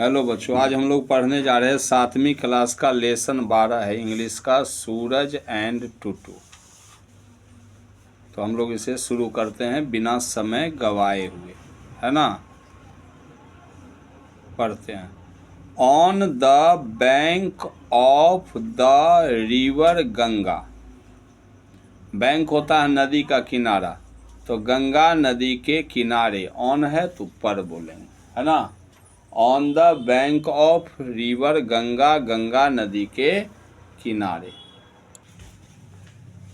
Hello बच्चों, आज हम लोग पढ़ने जा रहे हैं 7वीं क्लास का लेसन 12 है इंग्लिश का, सूरज एंड टूटू। तो हम लोग इसे शुरू करते हैं बिना समय गवाए हुए, है ना। पढ़ते हैं। On the bank of the river Ganga. Bank होता है नदी का किनारा, तो गंगा नदी के किनारे, ऑन है तो पर बोलेंगे, है ना। On the bank of river Ganga, Ganga नदी के किनारे।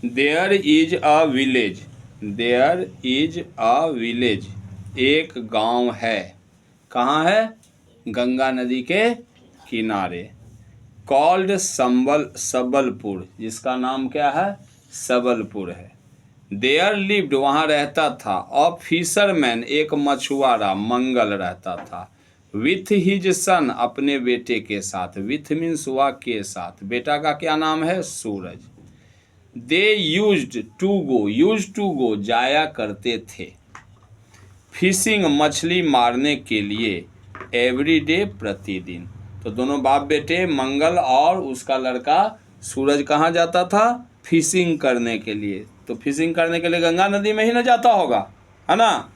There is a village, there is a village, एक गांव है। कहाँ है? गंगा नदी के किनारे। कॉल्ड सबलपुर, जिसका नाम क्या है? सबलपुर है। देयर लिव्ड, वहाँ रहता था। अ फिशरमैन, एक मछुआरा, मंगल रहता था। विथ हिज सन, अपने बेटे के साथ। विथ मीन्स हुआ के साथ। बेटा का क्या नाम है? Suraj. They used to go, use to go जाया करते थे। फिशिंग, मछली मारने के लिए। एवरी डे, प्रतिदिन। तो दोनों बाप बेटे मंगल और उसका लड़का सूरज कहाँ जाता था? फिशिंग करने के लिए। तो फिशिंग करने के लिए गंगा नदी में ही ना जाता होगा, है ना।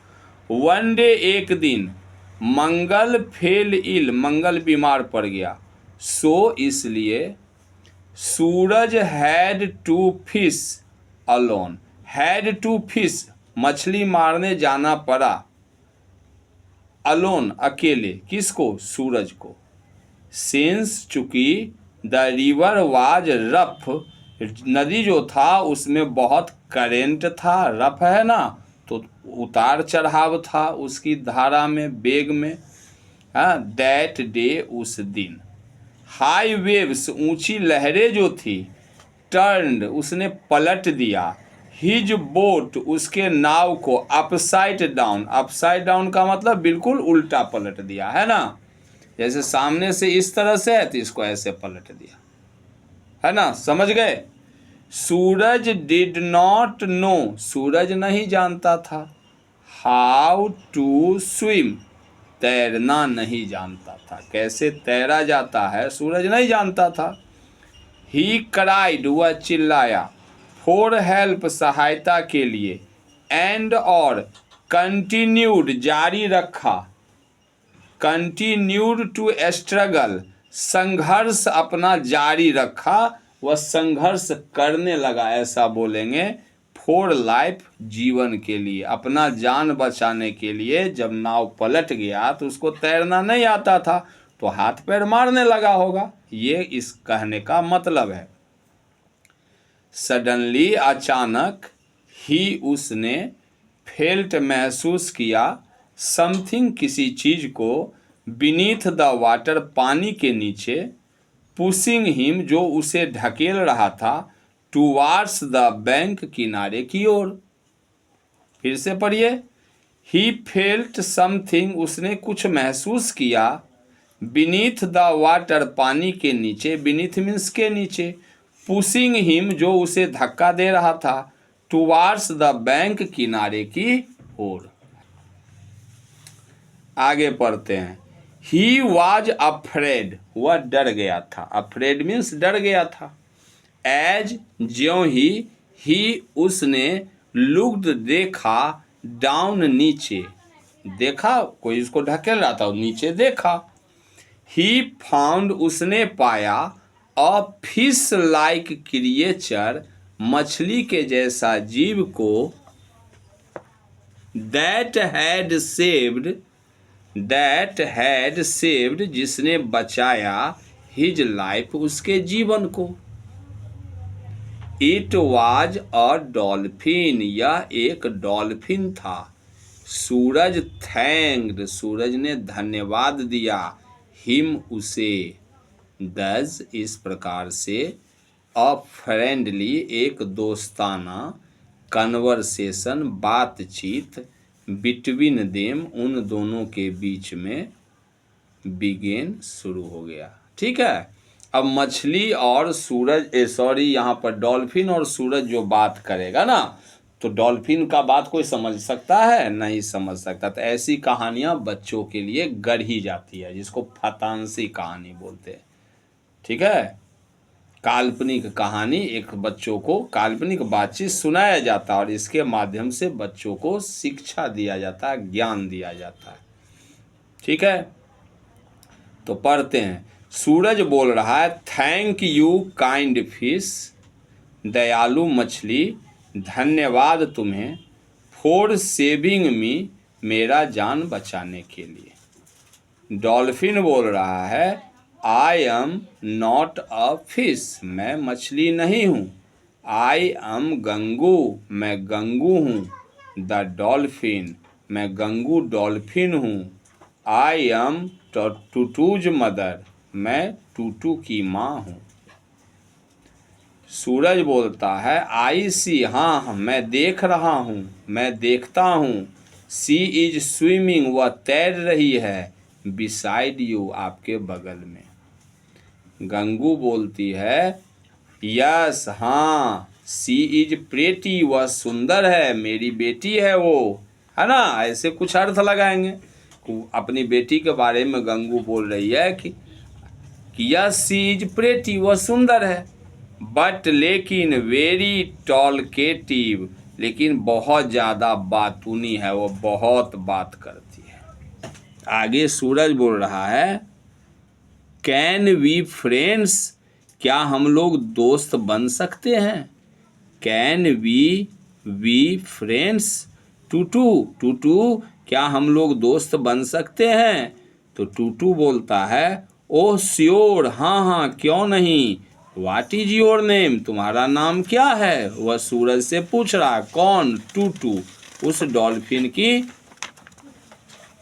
वन डे, एक दिन, मंगल फेल इल, मंगल बीमार पड़ गया। सो, इसलिए Suraj had to fish alone, had to fish, मछली मारने जाना पड़ा। अलोन, अकेले। किसको? सूरज को। सिंस, चूंकि द रिवर वाज रफ, नदी जो था उसमें बहुत करेंट था। रफ है ना, तो उतार चढ़ाव था उसकी धारा में, वेग में। हाँ, दैट डे, उस दिन। हाई वेव्स, ऊंची लहरें जो थी। टर्न्ड, उसने पलट दिया। हिज बोट, उसके नाव को। अपसाइड डाउन, अपसाइड डाउन का मतलब बिल्कुल उल्टा पलट दिया, है ना। जैसे सामने से इस तरह से है तो इसको ऐसे पलट दिया, है ना। समझ गए? सूरज डिड नॉट नो, सूरज नहीं जानता था। हाउ टू स्विम, तैरना नहीं जानता था। कैसे तैरा जाता है सूरज नहीं जानता था। ही क्राइड, वह चिल्लाया। फॉर हेल्प, सहायता के लिए। एंड, और। कंटिन्यूड, जारी रखा। कंटिन्यूड टू स्ट्रगल, संघर्ष अपना जारी रखा। वह संघर्ष करने लगा, ऐसा बोलेंगे। फॉर लाइफ, जीवन के लिए, अपना जान बचाने के लिए। जब नाव पलट गया तो उसको तैरना नहीं आता था, तो हाथ पैर मारने लगा होगा, ये इस कहने का मतलब है। सडनली, अचानक। ही, उसने। फेल्ट, महसूस किया। समथिंग, किसी चीज को। बीनीथ द वाटर, पानी के नीचे। पुशिंग हिम, जो उसे ढकेल रहा था। टुवार्ड्स द बैंक, किनारे की ओर। फिर से पढ़िए। ही फेल्ट समथिंग, उसने कुछ महसूस किया। बीनीथ द वाटर, पानी के नीचे। बीनीथ मीन्स के नीचे। पुशिंग हिम, जो उसे धक्का दे रहा था। टुवार्ड्स द बैंक, किनारे की ओर। आगे पढ़ते हैं। ही वॉज अफ्रेड, वह डर गया था। अफ्रेड मीन्स डर गया था। एज, ज्यों ही उसने। लुक्ड, देखा। डाउन, नीचे। देखा, कोई उसको ढकेल रहा था, नीचे देखा। ही फाउंड, उसने पाया। अ फिश लाइक क्रिएचर, मछली के जैसा जीव को। दैट हैड सेव्ड, जिसने बचाया। हिज लाइफ, उसके जीवन को। इट वाज अ डॉल्फिन, यह एक डॉल्फिन था। सूरज थैंक्ड, सूरज ने धन्यवाद दिया। हिम, उसे। दस, इस प्रकार से। अ फ्रेंडली, एक दोस्ताना। कन्वर्सेशन, बातचीत। बिटवीन देम, उन दोनों के बीच में। बिगेन, शुरू हो गया। ठीक है। अब मछली और सूरज, यहाँ पर डॉल्फिन और सूरज जो बात करेगा ना, तो डॉल्फिन का बात कोई समझ सकता है? नहीं समझ सकता। तो ऐसी कहानियाँ बच्चों के लिए गढ़ी जाती है, जिसको फतांसी कहानी बोलते हैं। ठीक है, काल्पनिक कहानी, एक बच्चों को काल्पनिक बातचीत सुनाया जाता है और इसके माध्यम से बच्चों को शिक्षा दिया जाता है, ज्ञान दिया जाता है। ठीक है, तो पढ़ते हैं। सूरज बोल रहा है, थैंक यू काइंड फिश, दयालु मछली, धन्यवाद तुम्हें, फॉर सेविंग मी, मेरा जान बचाने के लिए। डॉल्फिन बोल रहा है, I am not a fish, मैं मछली नहीं हूँ। आई एम गंगू, मैं गंगू हूँ। द डॉल्फिन, मैं गंगू डॉल्फिन हूँ। आई एम टूटूज मदर, मैं टूटू की माँ हूँ। सूरज बोलता है, आई सी, हाँ मैं देख रहा हूँ, मैं देखता हूँ। सी इज स्विमिंग, वह तैर रही है। बिसाइड यू, आपके बगल में। गंगू बोलती है, यस हाँ, सी इज प्रेटी, वह सुंदर है, मेरी बेटी है वो, है ना। ऐसे कुछ अर्थ लगाएंगे। अपनी बेटी के बारे में गंगू बोल रही है कि यस सी इज प्रेटी, वह सुंदर है, बट लेकिन वेरी टॉलकेटिव, लेकिन बहुत ज़्यादा बातूनी है, वो बहुत बात करती है। आगे सूरज बोल रहा है, कैन वी फ्रेंड्स, क्या हम लोग दोस्त बन सकते हैं? कैन वी फ्रेंड्स, टूटू, टूटू क्या हम लोग दोस्त बन सकते हैं? तो टूटू बोलता है, ओह श्योर, हाँ हाँ क्यों नहीं। व्हाट इज योर नेम, तुम्हारा नाम क्या है? वह सूरज से पूछ रहा। कौन? टूटू, उस डॉल्फिन की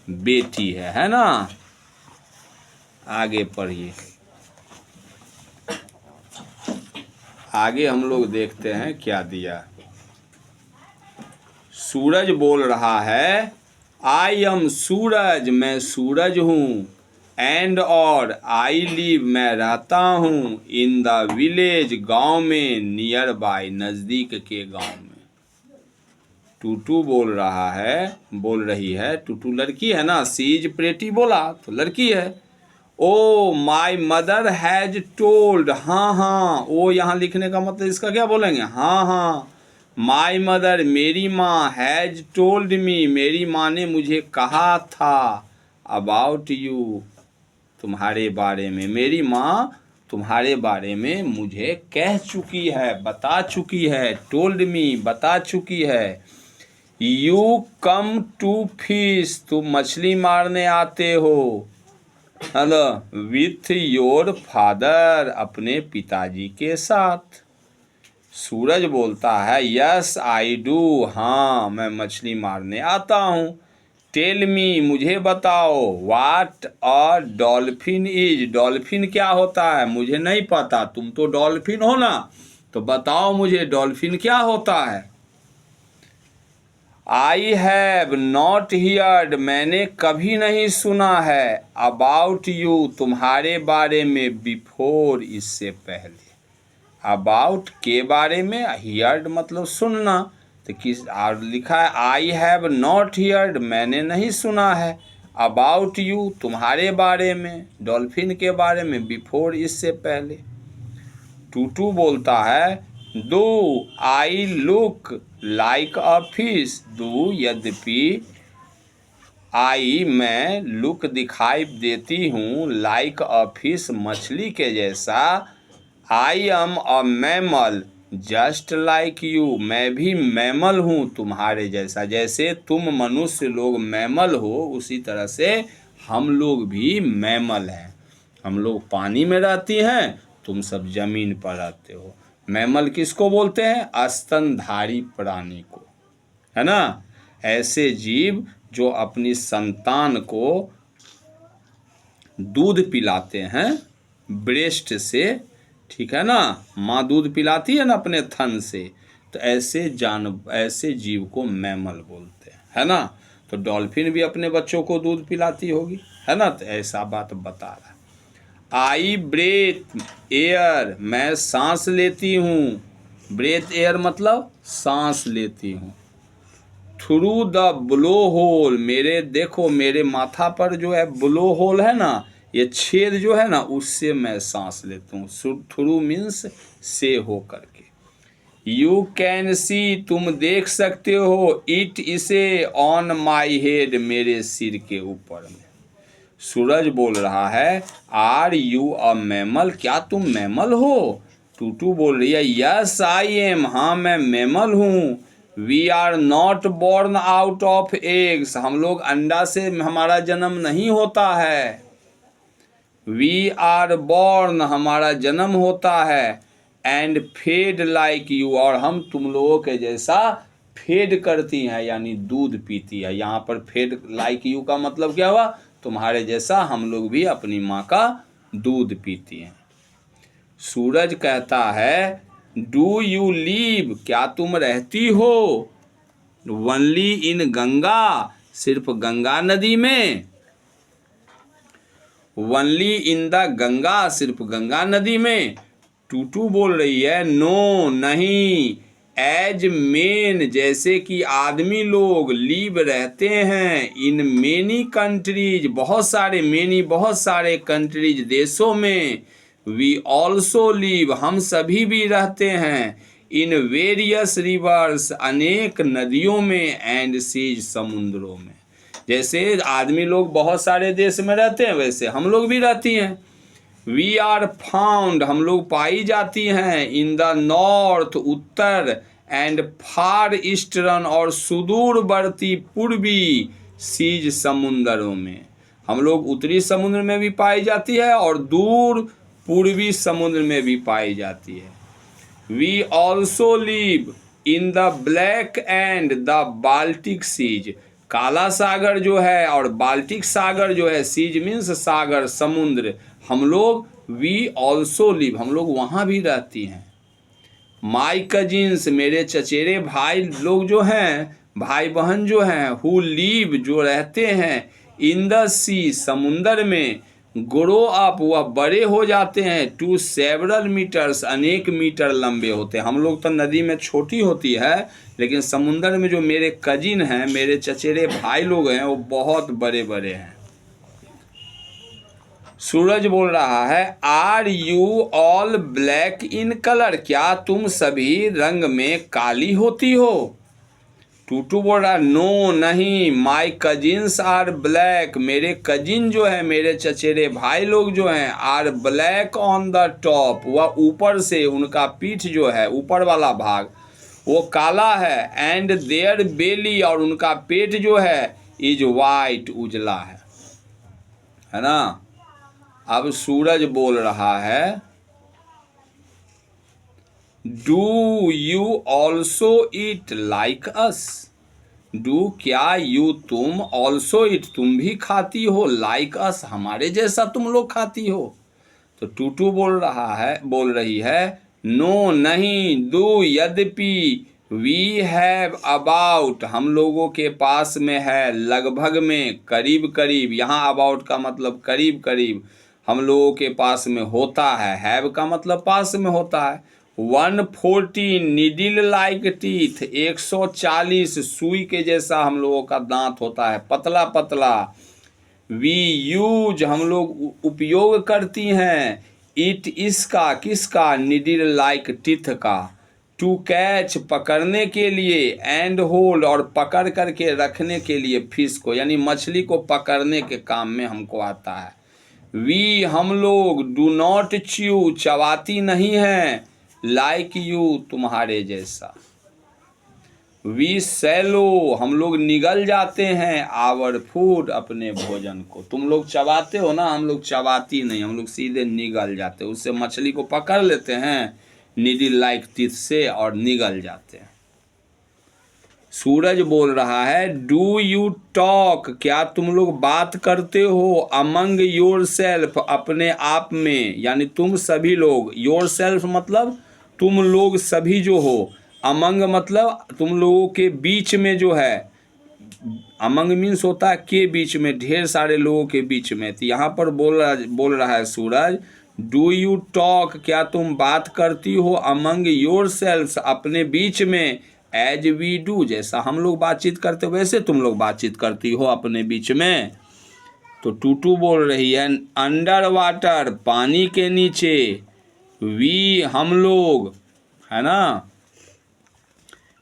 बेटी है ना। आगे पढ़िए। आगे हम लोग देखते हैं क्या दिया। सूरज बोल रहा है, आई एम सूरज, मैं सूरज हूँ। एंड और आई लिव, मैं रहता हूँ। इन द विलेज, गांव में। नियर बाय, नज़दीक के गांव में। टूटू बोल रही है, टूटू लड़की है ना, सी इज प्रेटी बोला तो लड़की है। ओ माई मदर हैज टोल्ड, हाँ हाँ, ओ यहाँ लिखने का मतलब इसका क्या बोलेंगे? हाँ हाँ, माई मदर, मेरी माँ, हैज टोल्ड मी, मेरी माँ ने मुझे कहा था। अबाउट यू, तुम्हारे बारे में, मेरी माँ तुम्हारे बारे में मुझे कह चुकी है, बता चुकी है। टोल्ड मी, बता चुकी है। यू कम टू फिश, तुम मछली मारने आते हो, हेलो, विथ योर फादर, अपने पिताजी के साथ। सूरज बोलता है, यस आई डू, हाँ मैं मछली मारने आता हूँ। टेल मी, मुझे बताओ। What a dolphin is, dolphin क्या होता है? मुझे नहीं पता, तुम तो डॉल्फिन हो ना, तो बताओ मुझे डॉल्फिन क्या होता है। आई हैव नॉट हियर्ड, मैंने कभी नहीं सुना है। अबाउट यू, तुम्हारे बारे में। बिफोर, इससे पहले। अबाउट के बारे में, हियर्ड मतलब सुनना, तो किस और लिखा है आई हैव नॉट हियर्ड, मैंने नहीं सुना है। अबाउट यू, तुम्हारे बारे में, डॉल्फिन के बारे में। बिफोर, इससे पहले। टूटू बोलता है, do I look like a fish, do, यद्यपि, आई मैं, लुक दिखाई देती हूँ, लाइक अ फिश, मछली के जैसा। I am a mammal just like you, मैं भी मैमल हूँ तुम्हारे जैसा। जैसे तुम मनुष्य लोग मैमल हो, उसी तरह से हम लोग भी मैमल हैं। हम लोग पानी में रहती हैं, तुम सब जमीन पर रहते हो। मैमल किसको बोलते हैं? स्तनधारी प्राणी को, है ना। ऐसे जीव जो अपनी संतान को दूध पिलाते हैं ब्रेस्ट से, ठीक है ना, माँ दूध पिलाती है ना अपने थन से, तो ऐसे जीव को मैमल बोलते हैं, है ना। तो डॉल्फिन भी अपने बच्चों को दूध पिलाती होगी, है ना। तो ऐसा बात बता रहा है। आई ब्रेथ एयर, मैं सांस लेती हूँ। ब्रेथ एयर मतलब सांस लेती हूँ। थ्रू द ब्लो होल, मेरे देखो मेरे माथा पर जो है ब्लो होल है ना, ये छेद जो है ना, उससे मैं सांस लेता हूँ। थ्रू मीन्स से हो करके। यू कैन सी, तुम देख सकते हो, इट इसे, ऑन माई हेड, मेरे सिर के ऊपर में। सूरज बोल रहा है आर यू अ मैमल, क्या तुम मैमल हो? टूटू बोल रही है यस आई एम, हाँ मैं मैमल हूँ। We are not born out of eggs, हम लोग अंडा से हमारा जन्म नहीं होता है। वी आर बॉर्न, हमारा जन्म होता है। एंड फेड लाइक यू, और हम तुम लोगों के जैसा फेड करती हैं, यानी दूध पीती है। यहाँ पर फेड लाइक यू का मतलब क्या हुआ? तुम्हारे जैसा हम लोग भी अपनी माँ का दूध पीती हैं। सूरज कहता है डू यू लीव, क्या तुम रहती हो? ओनली इन गंगा, सिर्फ गंगा नदी में। ओनली इन द गंगा, सिर्फ गंगा नदी में। टूटू बोल रही है नो नहीं, एज मेन, जैसे कि आदमी लोग, लीव रहते हैं, इन मेनी कंट्रीज, बहुत सारे, मेनी बहुत सारे कंट्रीज, देशों में। वी ऑल्सो लीव, हम सभी भी रहते हैं, इन वेरियस रिवर्स, अनेक नदियों में, एंड सीज, समुद्रों में। जैसे आदमी लोग बहुत सारे देश में रहते हैं, वैसे हम लोग भी रहती हैं। वी आर फाउंड, हम लोग पाई जाती हैं, in the north, Uttar, and far eastern, और सुदूरवर्ती पूर्वी, सीज, समुंदरों में। हम लोग उत्तरी समुद्र में भी पाई जाती है और दूर पूर्वी समुद्र में भी पाई जाती है। We also live in the Black and the Baltic seas, काला सागर जो है और बाल्टिक सागर जो है, सीज मीन्स सागर, समुद्र, हम लोग वी ऑल्सो लिव, हम लोग वहाँ भी रहती हैं। माई कजिन्स, मेरे चचेरे भाई लोग जो हैं, भाई बहन जो हैं, हु लीव, जो रहते हैं, इन द सी, समुंदर में, ग्रो अप, वह बड़े हो जाते हैं, टू सेवरल मीटर्स, अनेक मीटर लंबे होते हैं। हम लोग तो नदी में छोटी होती है, लेकिन समुंदर में जो मेरे कजिन हैं, मेरे चचेरे भाई लोग हैं, वो बहुत बड़े बड़े हैं। सूरज बोल रहा है are you all black in colour, क्या तुम सभी रंग में काली होती हो? टूटू बोल रहा है नो नहीं, माई कजिन्स आर ब्लैक, मेरे कजिन जो है, मेरे चचेरे भाई लोग जो हैं, are black on the top, वह ऊपर से, उनका पीठ जो है, ऊपर वाला भाग वो काला है, एंड देयर बेली, और उनका पेट जो है, इज वाइट, उजला है ना। अब सूरज बोल रहा है do you also eat like us, do, क्या, यू, तुम, ऑल्सो ईट, तुम भी खाती हो, लाइक अस, हमारे जैसा तुम लोग खाती हो? तो टूटू बोल रही है नो नहीं, दो, यद्यपि, वी हैव अबाउट, हम लोगों के पास में है, लगभग में, करीब करीब, यहाँ अबाउट का मतलब करीब करीब, हम लोगों के पास में होता है, हैव का मतलब पास में होता है। 140 नीडल लाइक टीथ, 140 सुई के जैसा हम लोगों का दांत होता है, पतला पतला। वी यूज, हम लोग उपयोग करती हैं, इट, इसका, किसका, नीडल लाइक टीथ का, टू कैच, पकड़ने के लिए, एंड होल्ड, और पकड़ करके रखने के लिए, फिश को, यानी मछली को पकड़ने के काम में हमको आता है। वी, हम लोग, डू नॉट च्यू, चबाती नहीं हैं, लाइक यू, तुम्हारे जैसा। वी सैलो, हम लोग निगल जाते हैं, आवर फूड, अपने भोजन को। तुम लोग चबाते हो ना, हम लोग चबाती नहीं, हम लोग सीधे निगल जाते हैं, उससे मछली को पकड़ लेते हैं नीडल लाइक टीथ से और निगल जाते हैं। सूरज बोल रहा है डू यू टॉक, क्या तुम लोग बात करते हो, अमंग योर सेल्फ, अपने आप में, यानी तुम सभी लोग, योर सेल्फ मतलब तुम लोग सभी जो हो, अमंग मतलब तुम लोगों के बीच में जो है, अमंग मीन्स होता है के बीच में, ढेर सारे लोगों के बीच में। तो यहाँ पर बोल रहा है सूरज डू यू टॉक, क्या तुम बात करती हो, अमंग योर सेल्फ, अपने बीच में, एज वी डू, जैसा हम लोग बातचीत करते वैसे तुम लोग बातचीत करती हो अपने बीच में। तो टूटू बोल रही है अंडर वाटर, पानी के नीचे, वी हम लोग, है ना,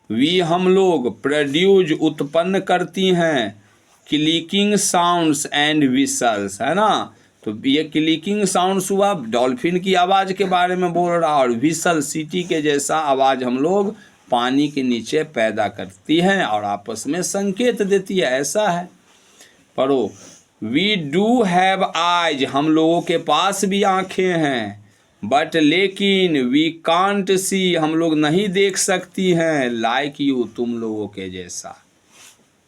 वी हम लोग, प्रोड्यूस उत्पन्न करती हैं, क्लिकिंग साउंड्स एंड विसल्स, है ना। तो ये क्लिकिंग साउंड्स हुआ, डॉल्फिन की आवाज़ के बारे में बोल रहा, और विसल सीटी के जैसा आवाज़ हम लोग पानी के नीचे पैदा करती हैं और आपस में संकेत देती है, ऐसा है। पढ़ो, वी डू हैव आइज, हम लोगों के पास भी आँखें हैं, बट लेकिन वी कांट सी, हम लोग नहीं देख सकती हैं, लाइक यू, तुम लोगों के जैसा।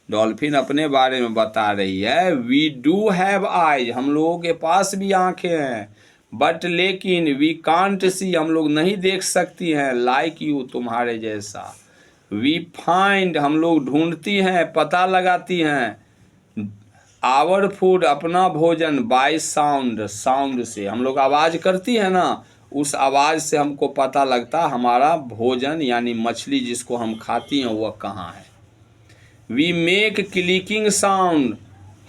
डॉल्फिन अपने बारे में बता रही है, वी डू हैव आइज, हम लोगों के पास भी आंखें हैं, बट लेकिन वी कांट सी, हम लोग नहीं देख सकती हैं, लाइक यू, तुम्हारे जैसा। वी फाइंड, हम लोग ढूंढती हैं, पता लगाती हैं, आवर फूड, अपना भोजन, बाय साउंड, साउंड से, हम लोग आवाज़ करती है ना, उस आवाज़ से हमको पता लगता हमारा भोजन यानी मछली जिसको हम खाती हैं वह कहाँ है। वी मेक क्लिकिंग साउंड,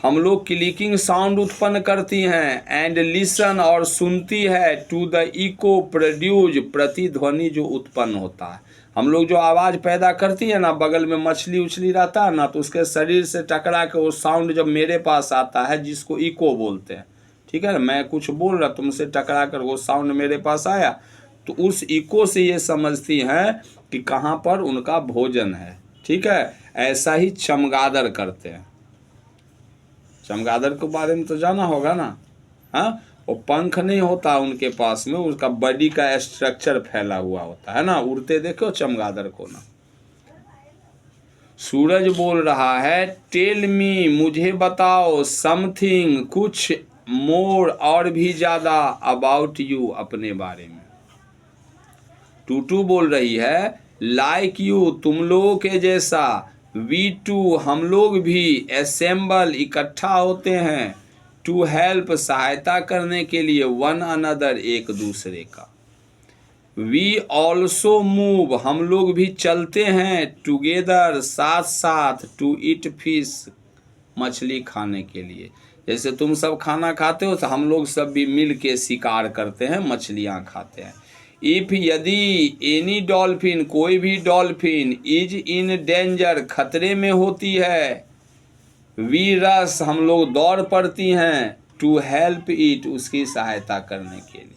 हम लोग क्लिकिंग साउंड उत्पन्न करती हैं, एंड लिसन, और सुनती है, टू द इको प्रोड्यूस, प्रतिध्वनि जो उत्पन्न होता है। हम लोग जो आवाज़ पैदा करती है ना, बगल में मछली उछली रहता है ना, तो उसके शरीर से टकरा के वो साउंड जब मेरे पास आता है, जिसको इको बोलते हैं, ठीक है ना, मैं कुछ बोल रहा, तुमसे टकरा कर वो साउंड मेरे पास आया, तो उस इको से ये समझती हैं कि कहाँ पर उनका भोजन है, ठीक है। ऐसा ही चमगादड़ करते हैं। चमगादड़ के बारे में तो जाना होगा ना, हाँ, वो पंख नहीं होता उनके पास में, उसका बॉडी का स्ट्रक्चर फैला हुआ होता है ना, उड़ते देखो चमगादड़ को ना। सूरज बोल रहा है, टेल मी, मुझे बताओ, समथिंग, कुछ, मोर, और भी ज़्यादा, अबाउट यू, अपने बारे में। टूटू बोल रही है, लाइक यू, तुम लोगों के जैसा, वी टू, हम लोग भी, असेंबल, इकट्ठा होते हैं, टू हेल्प, सहायता करने के लिए, वन अनदर, एक दूसरे का। वी ऑल्सो मूव, हम लोग भी चलते हैं, टुगेदर, साथ साथ, टू ईट फिश, मछली खाने के लिए। जैसे तुम सब खाना खाते हो तो हम लोग सब भी मिल के शिकार करते हैं, मछलियाँ खाते हैं। इफ, यदि, एनी डॉल्फिन, कोई भी डॉल्फिन, इज इन डेंजर, खतरे में होती है, वी रस, हम लोग दौड़ पड़ती हैं, टू हेल्प इट, उसकी सहायता करने के लिए।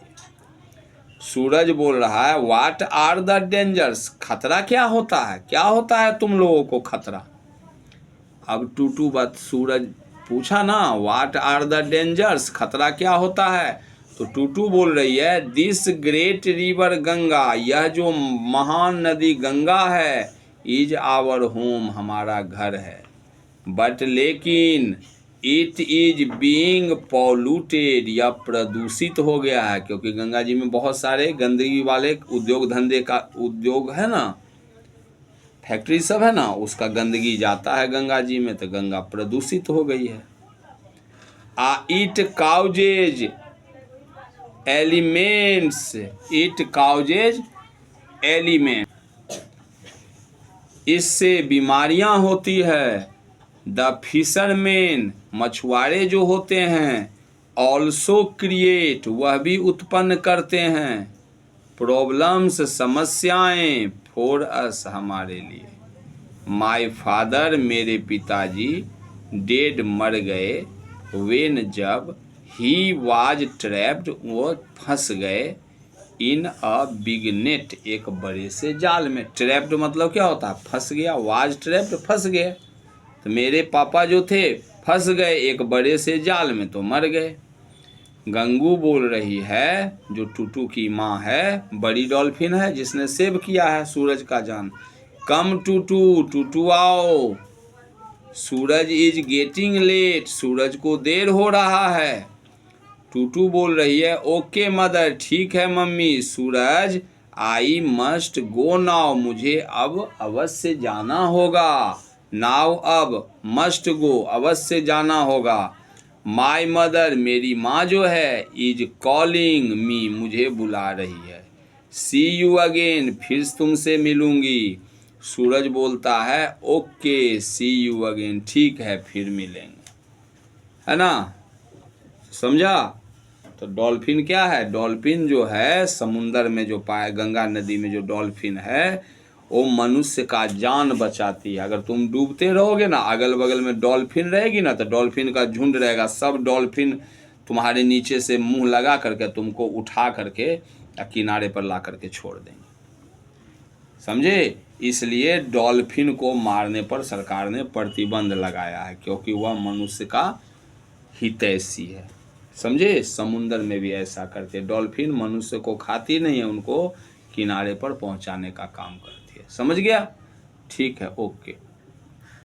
सूरज बोल रहा है, व्हाट आर द डेंजर्स, खतरा क्या होता है, क्या होता है तुम लोगों को खतरा। अब टूटू बात सूरज पूछा ना, व्हाट आर द डेंजर्स, खतरा क्या होता है, तो टूटू बोल रही है, दिस ग्रेट रिवर गंगा, यह जो महान नदी गंगा है, इज आवर होम, हमारा घर है, बट लेकिन, इट इज बीइंग पॉल्यूटेड, या प्रदूषित हो गया है, क्योंकि गंगा जी में बहुत सारे गंदगी वाले उद्योग धंधे का उद्योग है ना, फैक्ट्री सब है ना, उसका गंदगी जाता है गंगा जी में, तो गंगा प्रदूषित हो गई है। It causes elements, it causes element, इससे बीमारियां होती है। द फिशरमैन, मछुआरे जो होते हैं, ऑल्सो क्रिएट, वह भी उत्पन्न करते हैं, प्रॉब्लम्स, समस्याएं, फॉर अस, हमारे लिए। माय फादर, मेरे पिताजी, डेड, मर गए, वेन, जब, ही वाज ट्रैप्ड, वो फंस गए, इन अ बिग नेट, एक बड़े से जाल में। ट्रैप्ड मतलब क्या होता है, फंस गया, वाज ट्रैप्ड, फंस गए, तो मेरे पापा जो थे फंस गए एक बड़े से जाल में, तो मर गए। गंगू बोल रही है, जो टूटू की माँ है, बड़ी डॉल्फिन है जिसने सेव किया है सूरज का जान, कम टूटू, टूटू आओ, सूरज इज गेटिंग लेट, सूरज को देर हो रहा है। टूटू बोल रही है, ओके मदर, ठीक है mummy, Suraj, I must go now, मुझे अब अवश्य जाना होगा, नाउ, अब, मस्ट गो, अवश्य जाना होगा, माई मदर, मेरी माँ जो है, इज कॉलिंग मी, मुझे बुला रही है। सी यू अगेन, फिर तुमसे मिलूंगी। सूरज बोलता है ओके सी यू अगेन, ठीक है फिर मिलेंगे, है ना, समझा। तो डॉल्फिन क्या है, डॉल्फिन जो है समुंदर में जो पाए, गंगा नदी में जो डॉल्फिन है वो मनुष्य का जान बचाती है। अगर तुम डूबते रहोगे ना, अगल बगल में डॉल्फिन रहेगी ना, तो डॉल्फिन का झुंड रहेगा, सब डॉल्फिन तुम्हारे नीचे से मुंह लगा करके तुमको उठा करके किनारे पर ला करके छोड़ देंगे, समझे। इसलिए डॉल्फिन को मारने पर सरकार ने प्रतिबंध लगाया है, क्योंकि वह मनुष्य का हितैषी है, समझे। समुंदर में भी ऐसा करते, डॉल्फिन मनुष्य को खाती नहीं है, उनको किनारे पर पहुंचाने का काम करती है, समझ गया, ठीक है, ओके।